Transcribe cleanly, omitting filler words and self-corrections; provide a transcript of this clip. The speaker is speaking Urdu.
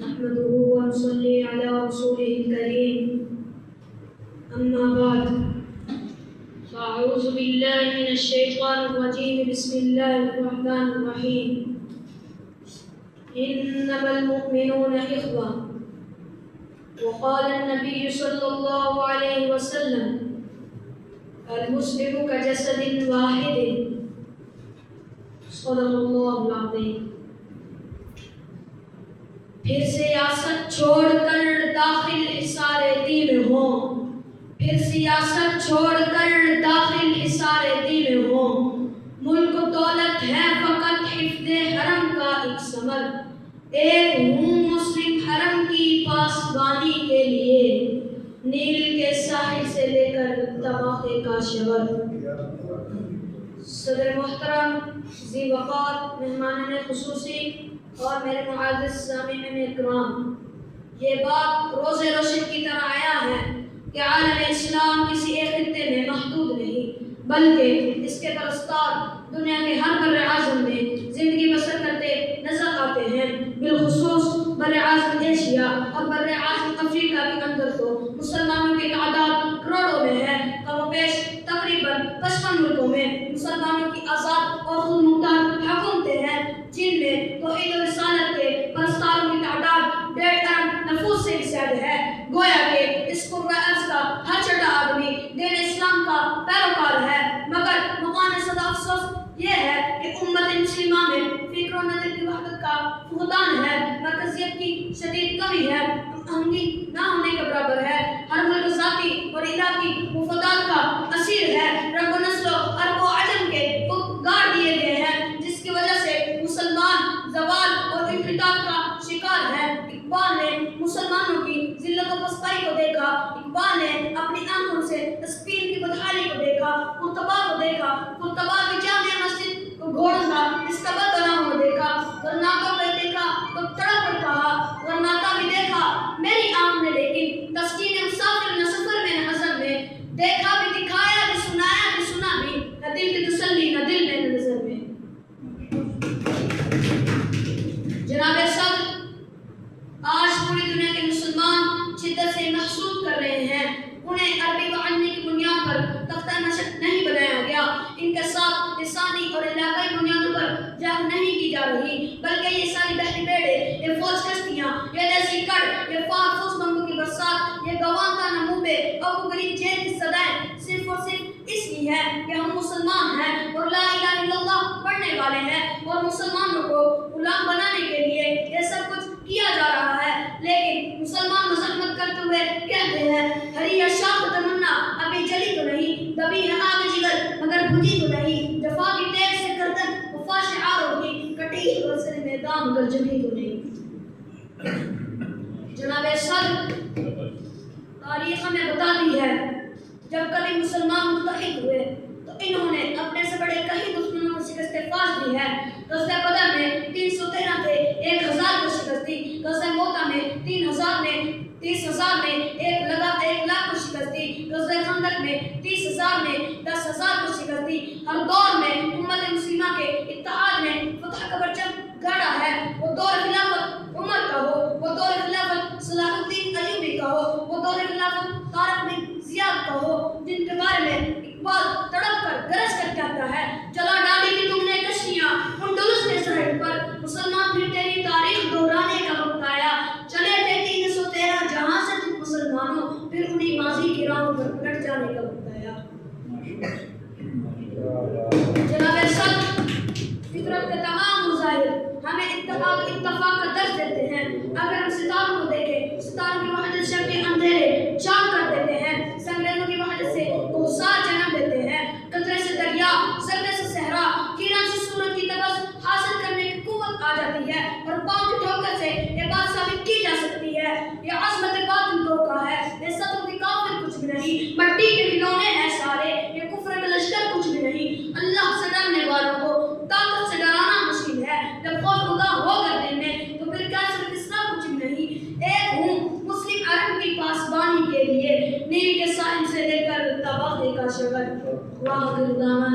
نحمده ونصلي على رسوله الكريم أما بعد فأعوذ بالله من الشيطان الرجيم بسم الله الرحمن الرحيم إنما المؤمنون إخوة وقال النبي صلى الله عليه وسلم المسلم كجسد واحد صدق الله العظيم. پھر سیاست چھوڑ کر داخل حصار دین ہوں، پھر سیاست چھوڑ کر داخل حصار دین ہوں، ملک و دولت ہے فقط حفظ حرم کا ایک ثمر، ایک ہوں مسلم حرم کی پاسبانی کے لیے، نیل کے ساحل سے لے کر طباخے کا شور. صدر محترم، ذی وقار مہمان خصوصی اور میرے معزز سامعین اکرام، یہ بات روز روشن کی طرح آیا ہے کہ عالم اسلام کسی ایک خطے میں محدود نہیں، بلکہ اس کے پرستار دنیا کے ہر بر اعظم میں زندگی بسر کرتے نظر آتے ہیں. بالخصوص بر اعظم ایشیا اور بر اعظم افریقہ کے اندر تو مسلمانوں کی تعداد کروڑوں میں ہے. کم و بیش تقریباً 55 ملکوں میں مسلمانوں کی آزاد اور خود مختار حکومتیں ہیں، جن میں توحید و رسالت کے پرستاروں کی تعداد 1.5 ارب نفوس سے بھی زیادہ ہے. گویا کہ اس قرۂ ارض کا ہر چھٹا آدمی دین اسلام کا پیروکار ہے. مگر مقام صدا افسوس یہ ہے کہ امت مسلمہ میں فکر و نظر کی وحدت کا فقدان ہے، مرکزیت کی شدید کمی ہے، ہمگی نہ ہونے کے برابر ہے. ہر ملک ذاتی اور علاقائی مفادات کا اسیر ہے. رنگ و نسل و عرب و عجم کے گاڑ دیے گئے ہیں، جس کی وجہ سے مسلمان زوال اور انحطاط کا شکار ہے. اقبال نے مسلمانوں کی ذلت و پستائی کو دیکھا، اقبال نے اپنی آنکھوں سے اسپین کی بدحالی کو دیکھا، قرطبہ کو دیکھا، قرطبہ کی جامع مسجد کو گھوڑوں کا استقبال بنا ہوا دیکھا، غرناطہ کو دیکھا تو تڑپ کر کہا غرناطہ بھی دیکھا میری آنکھ نے، لیکن تسکین مسافر نہ سفر میں نہ حضر میں، دیکھا بھی دکھایا بھی سنایا بھی سنا بھی، نہ دل کی تسلی نہ دل میں نہ نظر میں. جناب صدر، آج پوری دنیا کے مسلمان شدت سے محسوس کر رہے ہیں. انہیں عربی و علمی کی بنیاد پر تختہ نشق نہیں بنایا گیا، ان کے ساتھ لسانی اور علاقائی بنیادوں پر جنگ نہیں کی جا رہی، بلکہ یہ ساری بحری بیڑے، یہ فوج کشتیاں، یہ دیسی کڑ، یہ فوج بمبوں کی برسات، یہ گوان کا نموبے اور غریب جیل کی صدائیں صرف اور صرف اس لیے ہے کہ ہم مسلمان ہیں اور لا الہ الا اللہ پڑھنے والے ہیں، اور مسلمانوں کو غلام بنانے کے لیے یہ سب کچھ کیا جا رہا ہے. لیکن مسلمان مذمت کرتے ہوئے کہتے ہیں ہری شاخ تمنا ابھی جلی تو نہیں، دبی ہے آگ جگر مگر بجھی تو نہیں، جفا کی تیغ سے گردن وفا شعار ہوگی، کٹی اور سر میدان مگر جبھی تو نہیں. جناب صدر، تاریخ ہمیں بتاتی ہے جب کبھی مسلمان متحد ہوئے تو انہوں نے اپنے سے بڑے کئی دشمنوں کو شکست فاش دی ہے. غزوہ بدر میں 313 تھے، 1000 کو شکست دی. غزوہ موتا میں 30,000 نے 1 لاکھ کو شکست دی. غزوہ خندق میں 30,000 نے 10,000 کو شکست دی. ہر دور میں امت مسلمہ کے اتحاد نے فتح کا پرچم گاڑا ہے. وہ دور خلافت عمر کا ہو، وہ دور خلافت صلاح الدین ایوبی کا ہو، وہ دور خلافت طارق بن زیاد کا ہو، جن کے بارے میں اقبال تڑپ کر گرج کر کہتا ہے چلا ڈالی تھی تم نے کشتیاں انڈلس کے ساحل پر، مسلمان پھر تیری تاریخ دہرانے کا وقت آیا، چلے تھے 313 جہاں سے تم مسلمانوں، پھر انہی ماضی کی راہوں پر پلٹ جانے کا وقت آیا. جناب صدر، فطرت کے تمام مظاہر ہمیں اتفاق کا درس دیتے ہیں. اگر ہم ستاروں کو دیکھیں، ستاروں کی وحدت شب کے اندھیرے چاک کر دیتے ہیں، سنگریزوں کی وحدت سے کوثر جنم دیتے ہیں، قطرے سے دریا، ذرے سے صحرا، کرن سے سورج کی تبس حاصل کرنے کی قوت آ جاتی ہے، اور پاؤں کی ٹھوکر سے یہ بات ثابت کی جا سکتی ہے یہ عظمت باطن دھوکہ ہے، یہ سطر کی کافر کچھ بھی نہیں، مٹی کے کھلونے ہیں سارے، یہ کفر کا لشکر کچھ بھی نہیں. اللہ سے ڈرنے والوں کو طاقت سے ڈرانا مشکل ہے، جب خوف خدا ہو کر دل میں تو پھر کیا صرف اس طرح کچھ بھی نہیں. ایک ہوں مسلم عرب کی پاسبانی کے لیے، نیل کے ساحل سے لے کر طباخے کا شغل. واہ گردانا